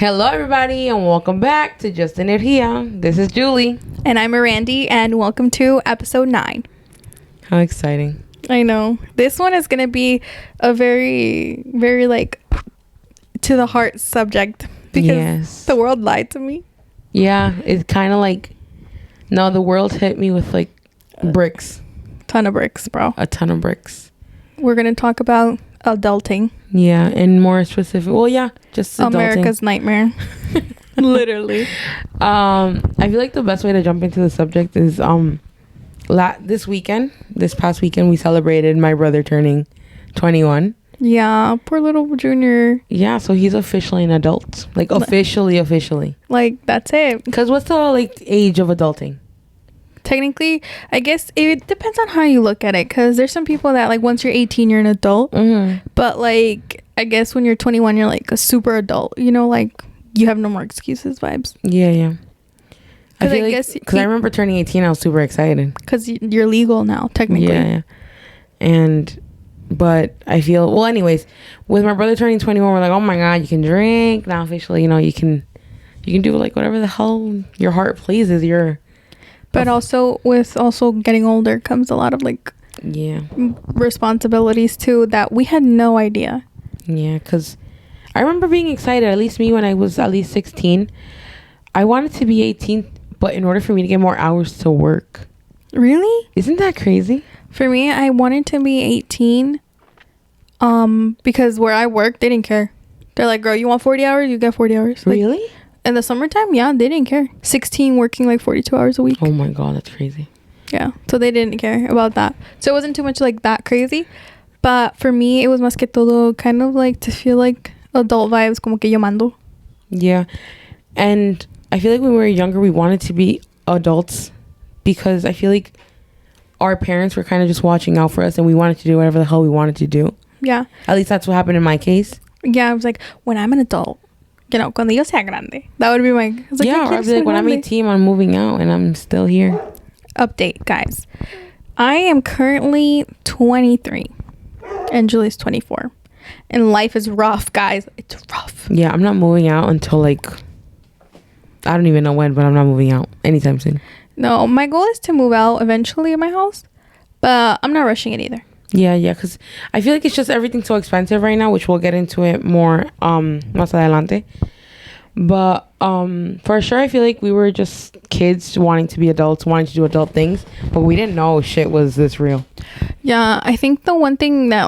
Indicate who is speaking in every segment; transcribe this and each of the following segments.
Speaker 1: Hello, everybody, and welcome back to Just Energia. This is Julie.
Speaker 2: And I'm Erandy, and welcome to episode 9.
Speaker 1: How exciting.
Speaker 2: I know. This one is going to be a very, very, to the heart subject. Because the world lied to me.
Speaker 1: Yeah, it's kind of no, the world hit me with, bricks.
Speaker 2: Ton of bricks, bro.
Speaker 1: A ton of bricks.
Speaker 2: We're going to talk about adulting.
Speaker 1: Yeah, and more specific. Well, yeah, just adulting.
Speaker 2: America's nightmare. Literally.
Speaker 1: I feel like the best way to jump into the subject is this past weekend, we celebrated my brother turning 21.
Speaker 2: Yeah, poor little junior.
Speaker 1: Yeah, so he's officially an adult. Officially.
Speaker 2: That's it.
Speaker 1: Because what's the, age of adulting?
Speaker 2: Technically, I guess it depends on how you look at it. Because there's some people that, once you're 18, you're an adult. Mm-hmm. But, I guess when you're 21, you're, a super adult. You know, you have no more excuses vibes.
Speaker 1: Yeah. I feel because I remember turning 18, I was super excited.
Speaker 2: Because you're legal now, technically.
Speaker 1: Yeah. But I feel, well, anyways, with my brother turning 21, we're like, oh my God, you can drink now officially. You can do whatever the hell your heart pleases.
Speaker 2: But also with getting older comes a lot of responsibilities too that we had no idea.
Speaker 1: Yeah, because I remember being excited, at least me when I was at least 16. I wanted to be 18, but in order for me to get more hours to work.
Speaker 2: Really?
Speaker 1: Isn't that crazy?
Speaker 2: For me, I wanted to be 18 because where I work, they didn't care. They're like, girl, you want 40 hours? You get 40 hours.
Speaker 1: Really?
Speaker 2: In the summertime, yeah, they didn't care. 16 working 42 hours a week.
Speaker 1: Oh my God, that's crazy.
Speaker 2: Yeah, so they didn't care about that. So it wasn't too much that crazy. But for me, it was más que todo kind of to feel adult vibes, como que yo mando.
Speaker 1: Yeah. And I feel when we were younger, we wanted to be adults because I feel our parents were kind of just watching out for us and we wanted to do whatever the hell we wanted to do.
Speaker 2: Yeah.
Speaker 1: At least that's what happened in my case.
Speaker 2: Yeah, I was when I'm an adult, cuando yo sea grande. That would be my...
Speaker 1: I'd be when I'm 18, I'm moving out and I'm still here.
Speaker 2: Update, guys. I am currently 23 and Julie's 24. And life is rough, guys. It's rough.
Speaker 1: Yeah, I'm not moving out until I don't even know when, but I'm not moving out anytime soon.
Speaker 2: No, my goal is to move out eventually in my house, but I'm not rushing it either.
Speaker 1: Yeah, because I feel it's just everything's so expensive right now, which we'll get into it more más adelante. But for sure, I feel we were just kids wanting to be adults, wanting to do adult things, but we didn't know shit was this real.
Speaker 2: Yeah, I think the one thing that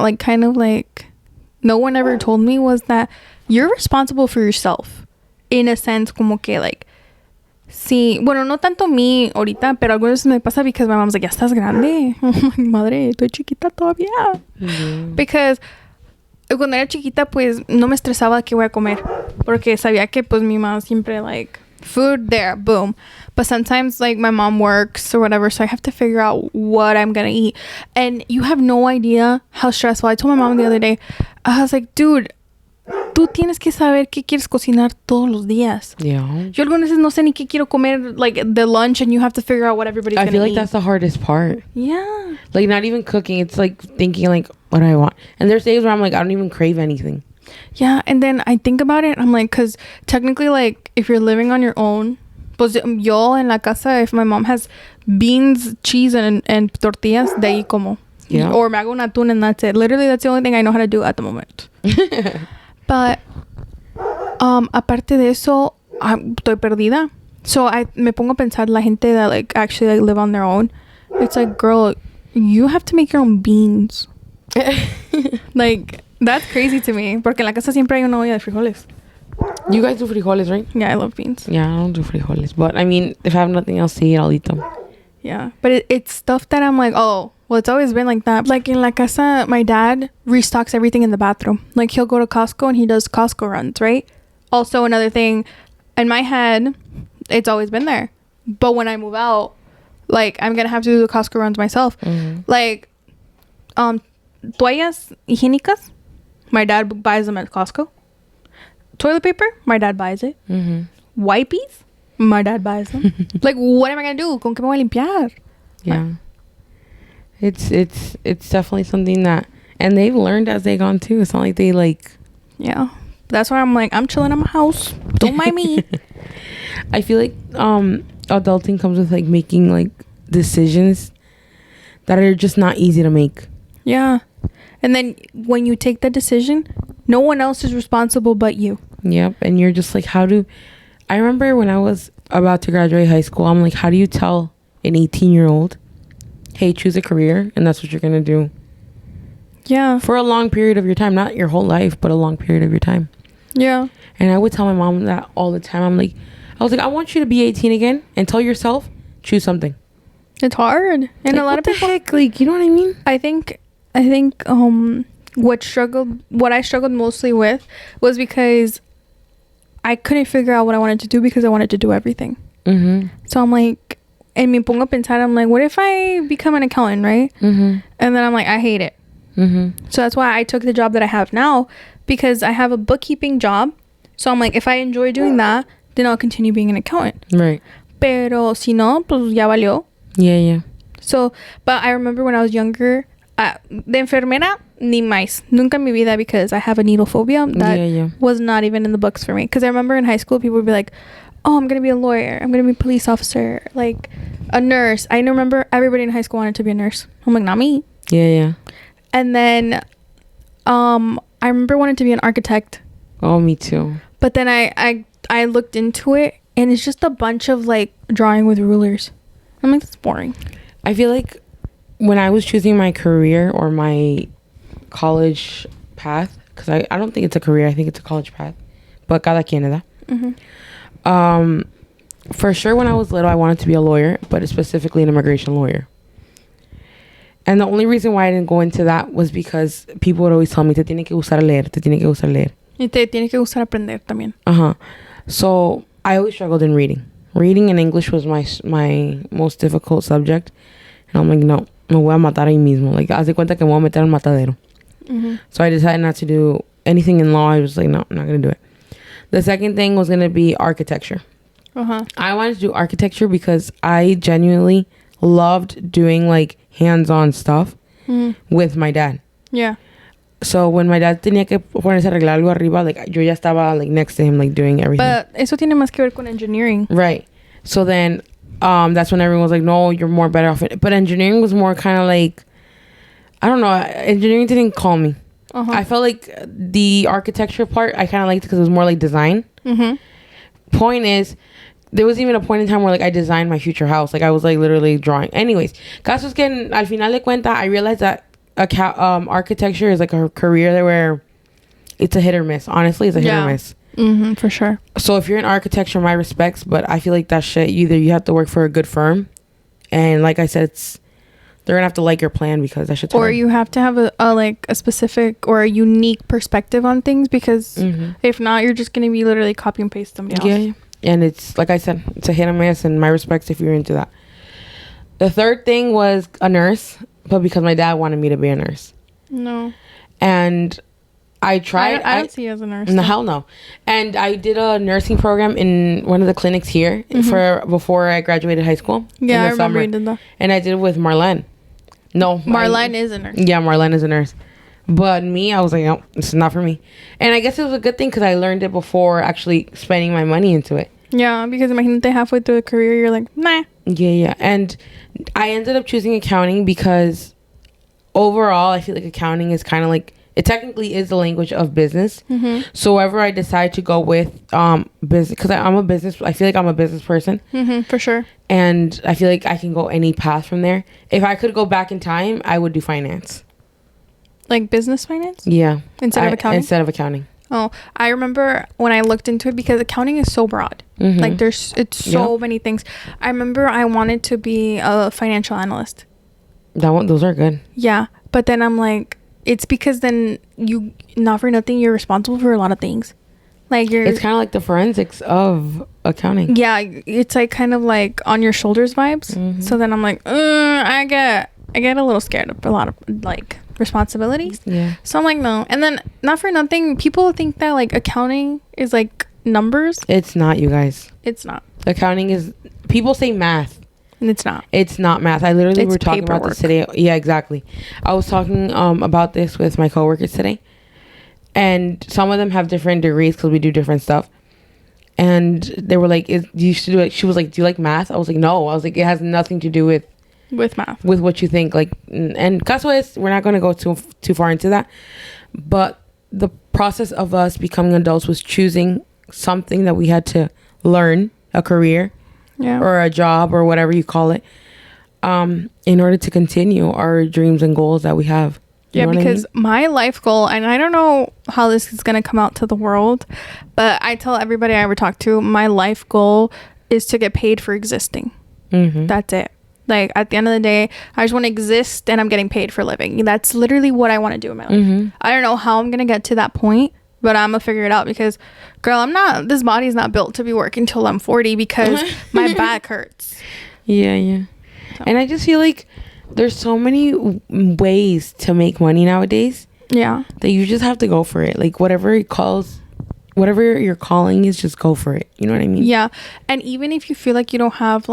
Speaker 2: no one ever told me was that you're responsible for yourself. In a sense, como que sí, bueno, no tanto mí ahorita, pero algunas veces me pasa because my mom's ya estás grande. Madre, estoy chiquita todavía. Mm-hmm. Because cuando era chiquita, pues, no me estresaba qué voy a comer. Porque sabía que, pues, mi mamá siempre, food there, boom. But sometimes, my mom works or whatever, so I have to figure out what I'm gonna eat. And you have no idea how stressful. I told my mom the other day, I was like, dude, tú tienes que saber qué quieres cocinar todos los días.
Speaker 1: Yeah.
Speaker 2: Yo algunas veces no sé ni qué quiero comer, the lunch, and you have to figure out what everybody's gonna eat.
Speaker 1: I feel that's the hardest part.
Speaker 2: Yeah.
Speaker 1: Not even cooking. It's thinking what do I want? And there's days where I'm I don't even crave anything.
Speaker 2: Yeah, and then I think about it, I'm because technically, if you're living on your own, pues yo en la casa, if my mom has beans, cheese, and tortillas, de ahí como.
Speaker 1: Yeah.
Speaker 2: Or me hago un atún and that's it. Literally, that's the only thing I know how to do at the moment. But aparte de eso, estoy perdida. So me pongo a pensar la gente that actually live on their own. It's girl, you have to make your own beans. That's crazy to me. Porque en la casa siempre hay una olla de frijoles.
Speaker 1: You guys do frijoles, right?
Speaker 2: Yeah, I love beans.
Speaker 1: Yeah, I don't do frijoles. But I mean, if I have nothing else to eat, I'll eat them.
Speaker 2: Yeah, but it's stuff that I'm oh, well, it's always been like that. In la casa, my dad restocks everything in the bathroom. He'll go to Costco and he does Costco runs, right? Also, another thing, in my head, it's always been there. But when I move out, I'm going to have to do the Costco runs myself. Mm-hmm. Toallas higiénicas, my dad buys them at Costco. Toilet paper, my dad buys it. Mm-hmm. Wipes, my dad buys them. What am I going to do? ¿Con qué me voy a limpiar?
Speaker 1: Yeah. It's definitely something that, and they've learned as they gone too. It's not they
Speaker 2: yeah, That's why I'm like, I'm chilling in my house. Don't mind me.
Speaker 1: I feel like adulting comes with like making like decisions that are just not easy to make.
Speaker 2: Yeah. And then when you take the decision, no one else is responsible but you.
Speaker 1: Yep. And you're just like, I remember when I was about to graduate high school, I'm like, how do you tell an 18-year-old, hey, choose a career and that's what you're gonna do?
Speaker 2: Yeah.
Speaker 1: For a long period of your time, not your whole life, but a long period of your time.
Speaker 2: Yeah.
Speaker 1: And I would tell my mom that all the time. I was like, I want you to be 18 again and tell yourself, choose something.
Speaker 2: It's hard. And
Speaker 1: like,
Speaker 2: a lot of people,
Speaker 1: heck? Like, you know what I mean?
Speaker 2: I think what I struggled mostly with was because I couldn't figure out what I wanted to do because I wanted to do everything.
Speaker 1: Mm-hmm.
Speaker 2: So I'm like, and me pongo a pensar, I'm like, what if I become an accountant, right?
Speaker 1: Mm-hmm.
Speaker 2: And then I'm like, I hate it.
Speaker 1: Mm-hmm.
Speaker 2: So that's why I took the job that I have now, because I have a bookkeeping job. So I'm like, if I enjoy doing that, then I'll continue being an accountant.
Speaker 1: Right.
Speaker 2: Pero si no, pues ya valió.
Speaker 1: Yeah.
Speaker 2: So, but I remember when I was younger, de enfermera, ni más. Nunca en mi vida, because I have a needle phobia. That was not even in the books for me. Because I remember in high school, people would be like, oh, I'm going to be a lawyer. I'm going to be a police officer. Like, a nurse. I remember everybody in high school wanted to be a nurse. I'm like, not me.
Speaker 1: Yeah.
Speaker 2: And then, I remember wanting to be an architect.
Speaker 1: Oh, me too.
Speaker 2: But then I looked into it, and it's just a bunch of, like, drawing with rulers. I'm like, that's boring.
Speaker 1: I feel like when I was choosing my career or my college path, because I don't think it's a career, I think it's a college path, but cada quien, ¿verdad?
Speaker 2: Mm-hmm.
Speaker 1: For sure when I was little I wanted to be a lawyer, but specifically an immigration lawyer. And the only reason why I didn't go into that was because people would always tell me, te tiene que gustar leer, te tiene que gustar leer.
Speaker 2: Y te tiene que gustar aprender también.
Speaker 1: So I always struggled in reading. Reading in English was my most difficult subject. And I'm like, no, me voy a matar ahí mismo. Like, haz de cuenta que me voy a meter al matadero.
Speaker 2: Mm-hmm.
Speaker 1: So I decided not to do anything in law. I was like, no, I'm not going to do it. The second thing was going to be architecture. I wanted to do architecture because I genuinely loved doing, like, hands-on stuff with my dad.
Speaker 2: Yeah.
Speaker 1: So when my dad tenía que ponerse a arreglar algo arriba, like, yo ya estaba, like, next to him, like, doing everything.
Speaker 2: But eso tiene más que ver con engineering.
Speaker 1: Right. So then that's when everyone was like, no, you're more better off. But engineering was more kind of like, I don't know. Engineering didn't call me. I felt like the architecture part, I kind of liked it because it was more like design. Mm-hmm. Point is, there was even a point in time where like I designed my future house. Like I was like literally drawing. Anyways, caso es que al final de cuenta, I realized that architecture is like a career where it's a hit or miss. Honestly, it's a hit or miss.
Speaker 2: Mm-hmm, for sure.
Speaker 1: So if you're in architecture, my respects, but I feel like that shit, either you have to work for a good firm, and like I said, they're gonna have to like your plan because that shit's
Speaker 2: or
Speaker 1: hard.
Speaker 2: you have to have a specific or a unique perspective on things, because if not, you're just gonna be literally copy and paste somebody else.
Speaker 1: Yeah, and it's like I said, it's a hit or miss, and my respects if you're into that. The third thing was a nurse, but because my dad wanted me to be a nurse.
Speaker 2: No.
Speaker 1: And I tried.
Speaker 2: I don't see you as a nurse.
Speaker 1: No, hell no. And I did a nursing program in one of the clinics here before I graduated high school.
Speaker 2: Yeah, I remember you did that.
Speaker 1: And I did it with Marlene. No.
Speaker 2: Marlene is a nurse.
Speaker 1: Yeah, Marlene is a nurse. But me, I was like, no, this is not for me. And I guess it was a good thing because I learned it before actually spending my money into it.
Speaker 2: Yeah, because imagine halfway through the career, you're like, nah.
Speaker 1: Yeah. And I ended up choosing accounting because overall, I feel like accounting is kind of like, it technically is the language of business. Mm-hmm. So wherever I decide to go with business, because I feel like I'm a business person.
Speaker 2: Mm-hmm, for sure.
Speaker 1: And I feel like I can go any path from there. If I could go back in time, I would do finance.
Speaker 2: Like business finance?
Speaker 1: Yeah.
Speaker 2: Instead of accounting? Oh, I remember when I looked into it, because accounting is so broad. Mm-hmm. Like it's so many things. I remember I wanted to be a financial analyst.
Speaker 1: Those are good.
Speaker 2: Yeah. But then I'm like, it's because then you, not for nothing, you're responsible for a lot of things. Like it's
Speaker 1: kind of like the forensics of accounting.
Speaker 2: Yeah, it's like kind of like on your shoulders vibes. Mm-hmm. So then I'm like, I get a little scared of a lot of like responsibilities. Yeah. So I'm like, no. And then not for nothing, people think that like accounting is like numbers.
Speaker 1: It's not, you guys.
Speaker 2: It's not.
Speaker 1: Accounting is, people say math.
Speaker 2: And it's not.
Speaker 1: It's not math. I literally were talking about this today. Yeah, exactly. I was talking about this with my coworkers today. and some of them have different degrees because we do different stuff. And they were like, you should do it. She was like, do you like math? I was like, no. I was like, it has nothing to do with
Speaker 2: math,
Speaker 1: with what you think. Like, and caso es, we're not going to go too far into that, but the process of us becoming adults was choosing something that we had to learn, a career, or a job, or whatever you call it, in order to continue our dreams and goals that we have.
Speaker 2: Yeah, because my life goal, and I don't know how this is going to come out to the world, but I tell everybody I ever talk to, my life goal is to get paid for existing. Mm-hmm. That's it. Like, at the end of the day, I just want to exist and I'm getting paid for living. That's literally what I want to do in my life. Mm-hmm. I don't know how I'm going to get to that point, but I'm going to figure it out because, girl, this body's not built to be working till I'm 40 because my back hurts.
Speaker 1: Yeah. So. And I just feel like there's so many ways to make money nowadays. Yeah. That you just have to go for it. Like, whatever your calling is, just go for it. You know what I mean?
Speaker 2: Yeah. And even if you feel like you don't have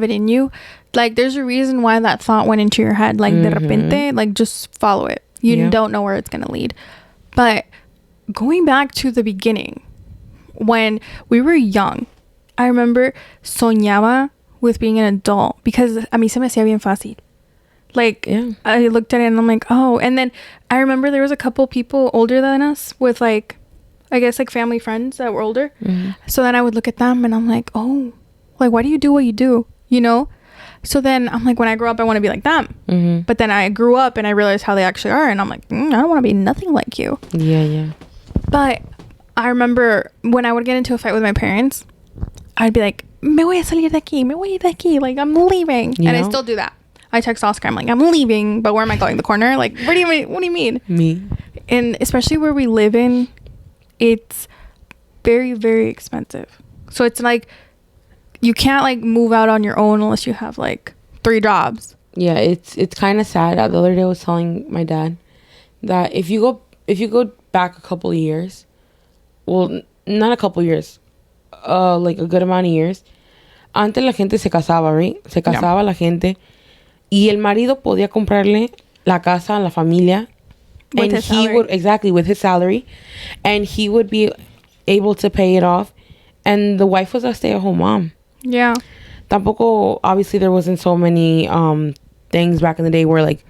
Speaker 2: it in you, like, there's a reason why that thought went into your head. Like, de repente, like, just follow it. You don't know where it's going to lead. But going back to the beginning, when we were young, I remember soñaba with being an adult because a mí se me hacía bien fácil. Like, I looked at it and I'm like, oh. And then I remember there was a couple people older than us with, like, I guess, like, family friends that were older. Mm-hmm. So then I would look at them and I'm like, oh, like, why do you do what you do? You know? So then I'm like, when I grow up, I want to be like them. Mm-hmm. But then I grew up and I realized how they actually are. And I'm like, I don't want to be nothing like you.
Speaker 1: Yeah.
Speaker 2: But I remember when I would get into a fight with my parents, I'd be like, me voy a salir de aquí. Like, I'm leaving. You know? I still do that. I text Oscar. I'm like, I'm leaving. But where am I going? The corner? Like, what do you mean?
Speaker 1: Me.
Speaker 2: And especially where we live in, it's very, very expensive. So it's like, you can't, like, move out on your own unless you have, like, 3 jobs.
Speaker 1: Yeah, it's kind of sad. The other day I was telling my dad that if you go back a couple of years, well, not a couple of years, like a good amount of years, antes la gente se casaba, right? Se casaba la gente y el marido podía comprarle la casa a la familia,
Speaker 2: with his salary.
Speaker 1: With his salary, and he would be able to pay it off, and the wife was a stay-at-home mom.
Speaker 2: Yeah.
Speaker 1: Tampoco, obviously there wasn't so many things back in the day where, like,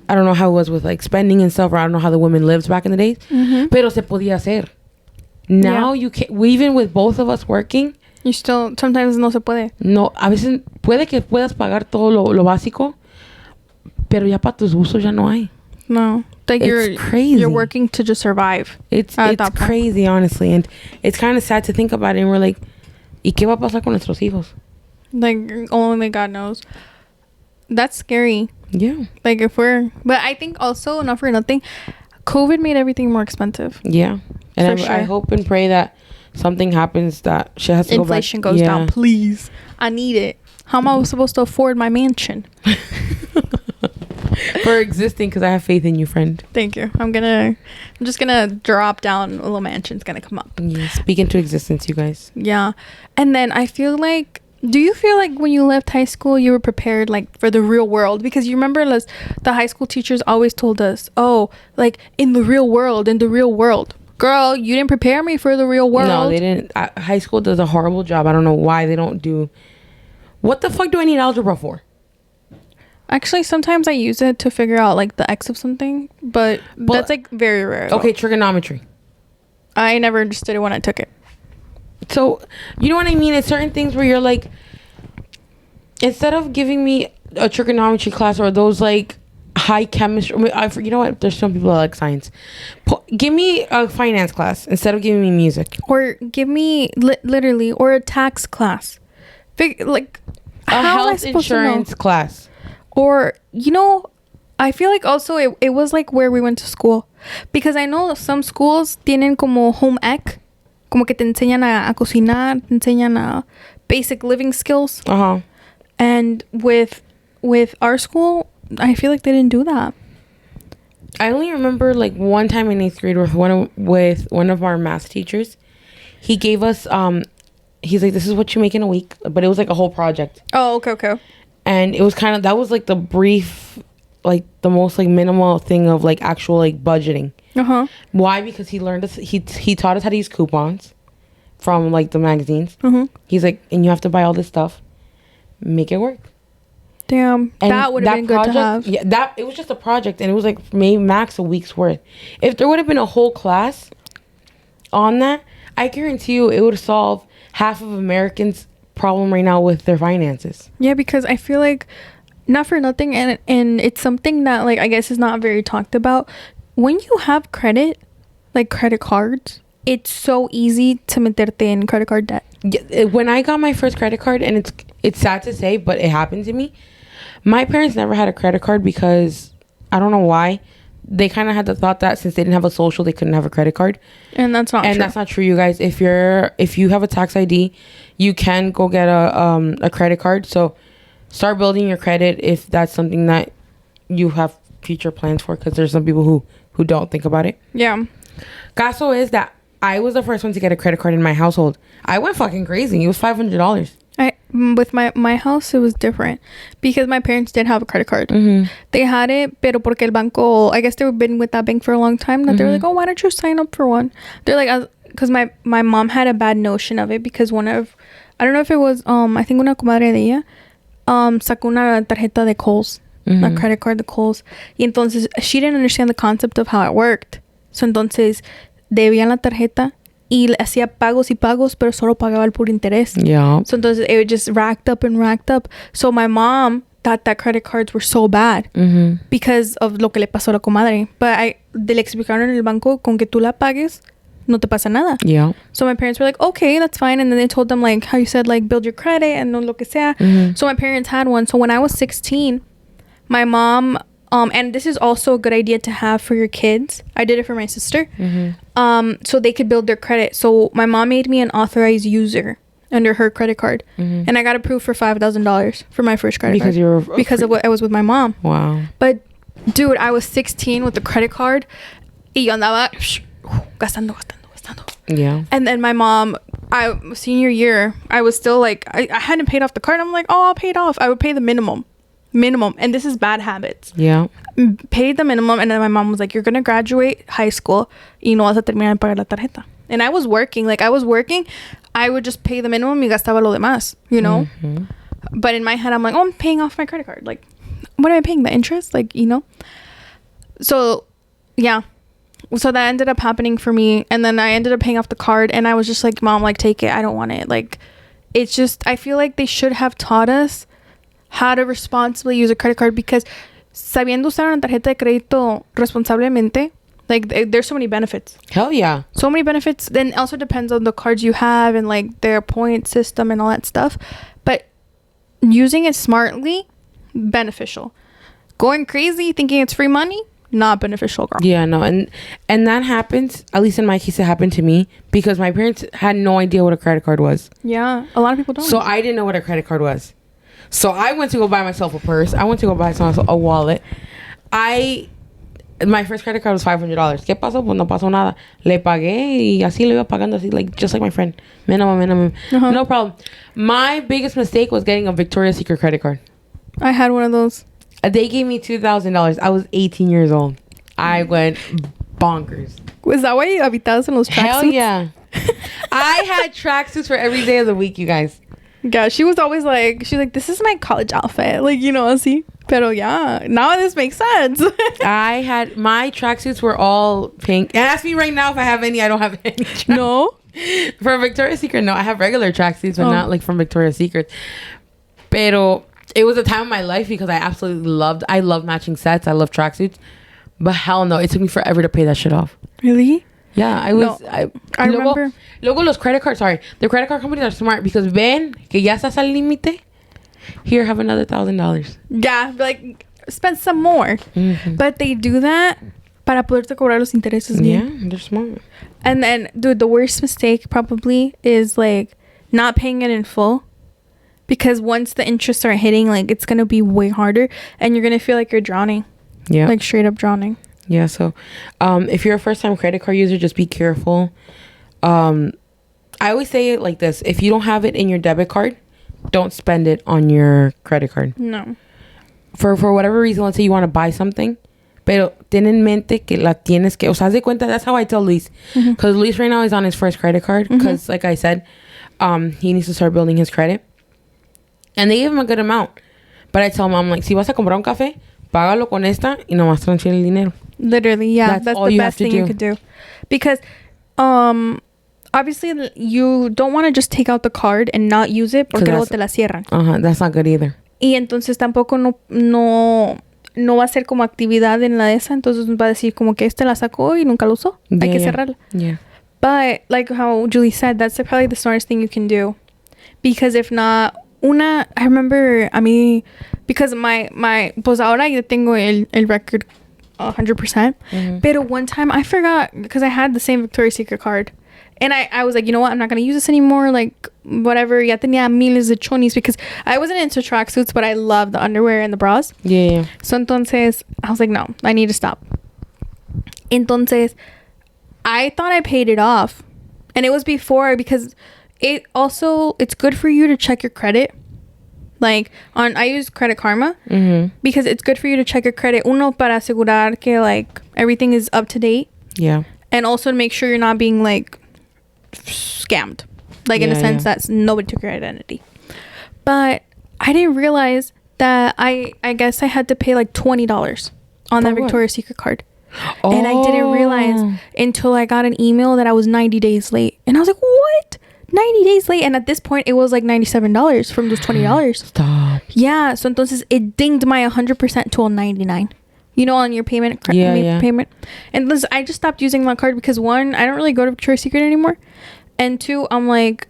Speaker 1: I don't know how it was with, like, spending and stuff, or I don't know how the women lived back in the days. Mm-hmm. Pero se podía hacer. Now you can't, even with both of us working,
Speaker 2: you still, sometimes no se puede.
Speaker 1: No, a veces puede que puedas pagar todo lo básico, pero ya para tus gustos ya no hay.
Speaker 2: No. Like,
Speaker 1: it's crazy.
Speaker 2: You're working to just survive.
Speaker 1: It's crazy, honestly. And it's kind of sad to think about it. And we're like, ¿y qué va a pasar con nuestros hijos?
Speaker 2: Like, only God knows. That's scary.
Speaker 1: Yeah.
Speaker 2: Like, but I think also, not for nothing, COVID made everything more expensive.
Speaker 1: Yeah. And I hope and pray that something happens that she has to
Speaker 2: inflation goes down, please. I need it. How am I supposed to afford my mansion?
Speaker 1: For existing, because I have faith in you, friend.
Speaker 2: Thank you. I'm just gonna drop down, a little mansion's gonna come up.
Speaker 1: Yeah, speak into existence, you guys.
Speaker 2: Yeah. And then I feel like, do you feel like when you left high school you were prepared, like, for the real world? Because you remember the high school teachers always told us, oh, like, in the real world. Girl, you didn't prepare me for the real world.
Speaker 1: No, they didn't. High school does a horrible job. I don't know why they don't do. What the fuck do I need algebra for?
Speaker 2: Actually, sometimes I use it to figure out, like, the x of something, but that's, like, very rare.
Speaker 1: Okay, trigonometry.
Speaker 2: I never understood it when I took it.
Speaker 1: So, you know what I mean? It's certain things where you're like, instead of giving me a trigonometry class or those, like, high chemistry, you know what? There's some people that like science. Give me a finance class instead of giving me music.
Speaker 2: Or give me literally, or a tax class. Like,
Speaker 1: a health insurance class.
Speaker 2: Or, you know, I feel like also it was like where we went to school. Because I know some schools tienen como home ec. Como que te enseñan a cocinar, te enseñan a basic living skills.
Speaker 1: Uh-huh.
Speaker 2: And with our school, I feel like they didn't do that.
Speaker 1: I only remember, like, one time in 8th grade with one of our math teachers. He gave us, he's like, this is what you make in a week. But it was like a whole project.
Speaker 2: Oh, okay.
Speaker 1: And it was kind of, that was like the brief, like the most like minimal thing of like actual like budgeting. Why? Because he learned us. He taught us how to use coupons from like the magazines. He's like, and you have to buy all this stuff. Make it work.
Speaker 2: Damn, and that would have been good to have.
Speaker 1: Yeah, it was just a project, and it was like maybe max a week's worth. If there would have been a whole class on that, I guarantee you it would solve half of Americans' problem right now with their finances.
Speaker 2: Yeah, because I feel like, not for nothing, and it's something that like I guess is not very talked about. When you have credit, like credit cards, it's so easy to meterte in credit card debt.
Speaker 1: When I got my first credit card, and it's sad to say, but it happened to me. My parents never had a credit card because I don't know why. They kind of had the thought that since they didn't have a social, they couldn't have a credit card.
Speaker 2: And that's not true.
Speaker 1: And that's not true, you guys. If you have a tax ID, you can go get a credit card. So start building your credit if that's something that you have future plans for, because there's some people who don't think about it.
Speaker 2: Yeah.
Speaker 1: Caso is that I was the first one to get a credit card in my household. I went fucking crazy. It was $500.
Speaker 2: With my house, it was different because my parents did have a credit card. They had it, pero porque el banco, I guess they've been with that bank for a long time, that they're like, oh, why don't you sign up for one? They're like, because my mom had a bad notion of it, because I don't know if it was, I think una comadre de ella, sacó una tarjeta de Kohl's, a credit card de Kohl's, y entonces she didn't understand the concept of how it worked. So entonces debían la tarjeta y hacía pagos y pagos, pero solo pagaba el puro interés.
Speaker 1: Yeah.
Speaker 2: So entonces it just racked up and racked up. So my mom thought that credit cards were so bad because of lo que le pasó a la comadre. But le explicaron en el banco, con que tú la pagues, no te pasa nada.
Speaker 1: Yeah.
Speaker 2: So my parents were like, okay, that's fine. And then they told them, like, how you said, like, build your credit and lo que sea. So my parents had one. So when I was 16, my mom... and this is also a good idea to have for your kids. I did it for my sister. So they could build their credit. So my mom made me an authorized user under her credit card. And I got approved for $5,000 for my first credit card. Because of what I was with my mom.
Speaker 1: Wow.
Speaker 2: But, dude, I was 16 with the credit card. Y yo andaba gastando.
Speaker 1: Yeah.
Speaker 2: And then my mom, senior year, I was still like, I hadn't paid off the card. I'm like, oh, I'll pay it off. I would pay the minimum, and this is bad habits.
Speaker 1: Yeah.
Speaker 2: Paid the minimum, and then my mom was like, you're gonna graduate high school y no vas a terminar de pagar la tarjeta. And I was working, I would just pay the minimum y gastaba lo demás, you know. But in my head, I'm like, oh, I'm paying off my credit card. Like, what am I paying? The interest? Like, you know. So yeah, so that ended up happening for me, and then I ended up paying off the card, and I was just like, Mom, like, take it, I don't want it. Like, it's just, I feel like they should have taught us how to responsibly use a credit card, because sabiendo usar una tarjeta de crédito responsablemente, like, there's so many benefits.
Speaker 1: Hell yeah.
Speaker 2: So many benefits. Then also depends on the cards you have and like their point system and all that stuff. But using it smartly, beneficial. Going crazy thinking it's free money, not beneficial, girl.
Speaker 1: Yeah, no, and that happens, at least in my case, it happened to me because my parents had no idea what a credit card was.
Speaker 2: Yeah, a lot of people don't.
Speaker 1: So I didn't know what a credit card was. So I went to go buy myself a purse. I went to go buy myself a wallet. My first credit card was $500. ¿Qué pasó? Pues no pasó nada. Le pagué y así lo iba pagando, así, like, just like my friend. Minimum. No problem. My biggest mistake was getting a Victoria's Secret credit card.
Speaker 2: I had one of those.
Speaker 1: They gave me $2,000. I was 18 years old. I went bonkers.
Speaker 2: Was that why you habitabas en los tracksuits?
Speaker 1: Hell yeah. I had tracksuits for every day of the week, you guys.
Speaker 2: Yeah, she was always like, she's like, this is my college outfit. Like, you know, así. Pero yeah, now this makes sense. My tracksuits were all pink. And ask me right now if I have any. I don't have any. No?
Speaker 1: For Victoria's Secret, no. I have regular tracksuits, but not like from Victoria's Secret. Pero it was a time of my life because I love matching sets. I love tracksuits. But hell no, it took me forever to pay that shit off.
Speaker 2: Really?
Speaker 1: Yeah, I remember. Luego los credit cards, the credit card companies are smart because ven que ya estás al límite. Here, have another $1,000.
Speaker 2: Yeah, like, spend some more. But they do that para poderte cobrar los intereses.
Speaker 1: Yeah, they're smart.
Speaker 2: And then, dude, the worst mistake probably is, like, not paying it in full. Because once the interests are hitting, like, it's going to be way harder. And you're going to feel like you're drowning. Yeah. Like, straight up drowning.
Speaker 1: Yeah, so if you're a first-time credit card user, just be careful. I always say it like this. If you don't have it in your debit card, don't spend it on your credit card.
Speaker 2: No.
Speaker 1: For whatever reason, let's say you want to buy something, pero ten en mente que la tienes que, o sea, haz de cuenta, that's how I tell Luis. Because Luis right now is on his first credit card. Because like I said, he needs to start building his credit. And they give him a good amount. But I tell him, I'm like, si vas a comprar un café, págalo con esta y nomás transfiere el dinero.
Speaker 2: Literally, yeah. That's the best thing you could do. Because, obviously, you don't want to just take out the card and not use it porque luego te la cierran.
Speaker 1: That's not good either.
Speaker 2: Y entonces tampoco no va a ser como actividad en la esa. Entonces va a decir como que la sacó y nunca lo usó. Hay que cerrarla.
Speaker 1: Yeah.
Speaker 2: But, like how Julie said, that's probably the smartest thing you can do. Because if not, I remember, a mí, because my pues ahora yo tengo el record 100%. Pero one time I forgot, because I had the same Victoria's Secret card. And I was like, you know what? I'm not going to use this anymore. Like, whatever. Ya tenía miles de chonis, because I wasn't into tracksuits, but I love the underwear and the bras.
Speaker 1: Yeah.
Speaker 2: So, entonces, I was like, no, I need to stop. Entonces, I thought I paid it off. And it was before, because it's good for you to check your credit. Like, I use Credit Karma because it's good for you to check your credit. Uno, para asegurar que, like, everything is up to date.
Speaker 1: Yeah. And
Speaker 2: also to make sure you're not being, like, scammed. Like, in a sense that nobody took your identity. But I didn't realize that I guess I had to pay, like, $20 on that Victoria's Secret card. Oh. And I didn't realize until I got an email that I was 90 days late. And I was like, what? 90 days late. And at this point, it was like $97 from those $20.
Speaker 1: Stop.
Speaker 2: Yeah. So entonces it dinged my 100% to a 99. You know, on your payment. Payment. And this, I just stopped using my card because, one, I don't really go to Victoria's Secret anymore. And two, I'm like,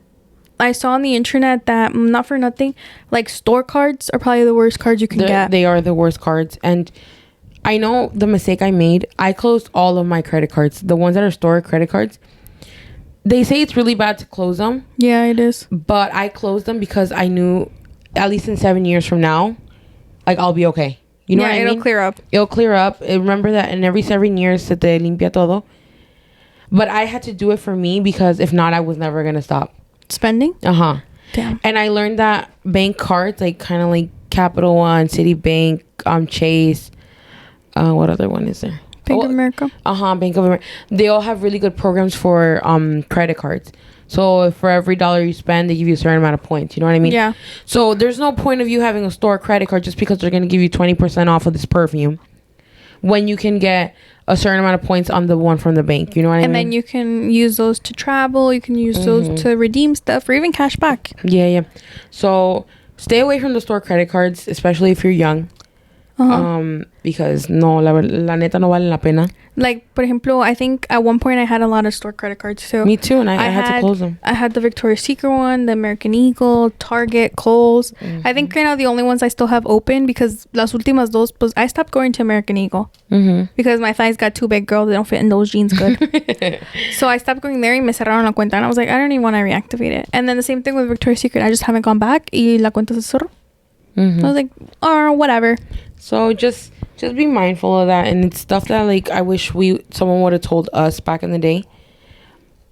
Speaker 2: I saw on the internet that, not for nothing, like, store cards are probably the worst cards you can get.
Speaker 1: They are the worst cards. And I know the mistake I made. I closed all of my credit cards. The ones that are store credit cards. They say it's really bad to close them.
Speaker 2: Yeah, it is.
Speaker 1: But I closed them because I knew, at least in 7 years from now, like, I'll be okay. You know what I mean?
Speaker 2: It'll clear up.
Speaker 1: It'll clear up. Remember that in every 7 years, se te limpia todo. But I had to do it for me because if not, I was never going to stop.
Speaker 2: Spending?
Speaker 1: Uh-huh.
Speaker 2: Damn.
Speaker 1: And I learned that bank cards, like, kind of like Capital One, Citibank, Chase, what other one is there?
Speaker 2: Bank of America.
Speaker 1: Bank of America. They all have really good programs for credit cards. So for every $1 you spend, they give you a certain amount of points. You know what I mean?
Speaker 2: Yeah.
Speaker 1: So there's no point of you having a store credit card just because they're going to give you 20% off of this perfume when you can get a certain amount of points on the one from the bank. You know what I mean?
Speaker 2: And then you can use those to travel. You can use those to redeem stuff or even cash back.
Speaker 1: Yeah. So stay away from the store credit cards, especially if you're young. Because no, la neta no vale la pena.
Speaker 2: Like, por ejemplo, I think at one point I had a lot of store credit cards too.
Speaker 1: Me too, and I had to close them.
Speaker 2: I had the Victoria's Secret one, the American Eagle, Target, Kohl's. I think right now the only ones I still have open, because las últimas dos, pues I stopped going to American Eagle because my thighs got too big, girl. They don't fit in those jeans good. So I stopped going there y me cerraron la cuenta, and I was like, I don't even want to reactivate it. And then the same thing with Victoria's Secret. I just haven't gone back y la cuenta se cerró. I was like, or whatever.
Speaker 1: So just be mindful of that, and it's stuff that, like, I wish someone would have told us back in the day,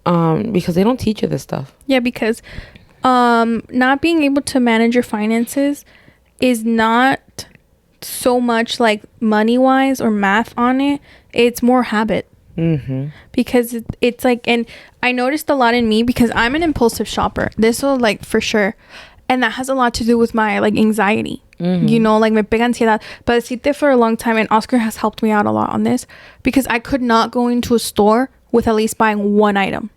Speaker 1: because they don't teach you this stuff.
Speaker 2: Yeah, because not being able to manage your finances is not so much like money wise or math on it. It's more habit. Because it's like, and I noticed a lot in me because I'm an impulsive shopper. This will, like, for sure. And that has a lot to do with my, like, anxiety. You know, like, me pega ansiedad. But decirte for a long time, and Oscar has helped me out a lot on this, because I could not go into a store with at least buying one item.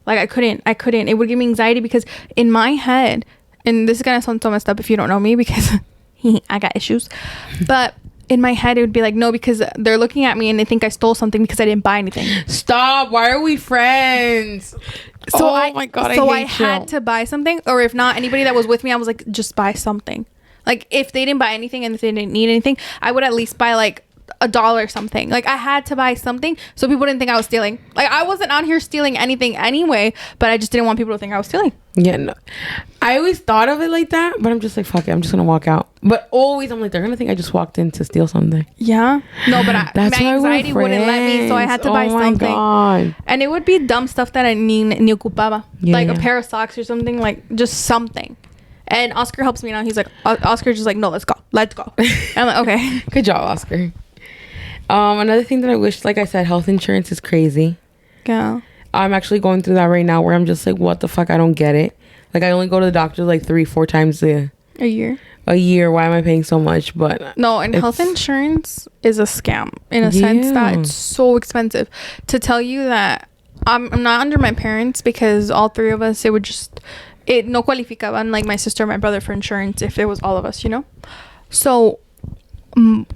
Speaker 2: Like, I couldn't. It would give me anxiety because in my head, and this is gonna sound so messed up if you don't know me, because I got issues. But in my head, it would be like, no, because they're looking at me and they think I stole something because I didn't buy anything.
Speaker 1: Stop. Why are we friends?
Speaker 2: So
Speaker 1: my God,
Speaker 2: I had to buy something, or if not, anybody that was with me, I was like, just buy something. Like, if they didn't buy anything and if they didn't need anything, I would at least buy, like, $1 or something. Like, I had to buy something so people didn't think I was stealing. Like, I wasn't out here stealing anything anyway, but I just didn't want people to think I was stealing.
Speaker 1: Yeah, no. I always thought of it like that, but I'm just like, fuck it, I'm just gonna walk out. But always I'm like, they're gonna think I just walked in to steal something.
Speaker 2: Yeah. No, but my anxiety wouldn't let me, so I had to buy something.
Speaker 1: God.
Speaker 2: And it would be dumb stuff that I ni ocupaba. Like a pair of socks or something, like just something. And Oscar helps me now. He's like, Oscar's just like, no, let's go. I'm like, okay.
Speaker 1: Good job, Oscar. Another thing that I wish, like I said, health insurance is crazy.
Speaker 2: Yeah.
Speaker 1: I'm actually going through that right now where I'm just like, what the fuck? I don't get it. Like, I only go to the doctor like 3-4 times
Speaker 2: a year.
Speaker 1: Why am I paying so much? But
Speaker 2: no, and health insurance is a scam in a sense that it's so expensive. To tell you that I'm not under my parents, because all three of us, it no cualificaban, like my sister and my brother, for insurance if it was all of us, you know? So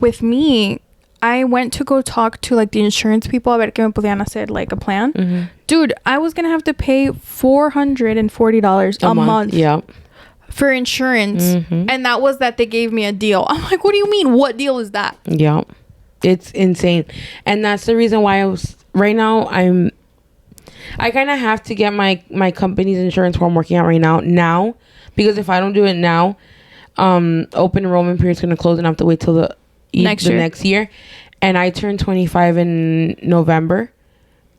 Speaker 2: with me, I went to go talk to like the insurance people a ver que me podían hacer like a plan. Mm-hmm. Dude, I was gonna have to pay $440 a month.
Speaker 1: Yeah.
Speaker 2: For insurance. Mm-hmm. And that was that they gave me a deal. I'm like, what do you mean? What deal is that?
Speaker 1: Yeah. It's insane. And that's the reason why right now I kind of have to get my company's insurance where I'm working at right now, because if I don't do it now, open enrollment period is going to close and I have to wait till the next year. And I turned 25 in November,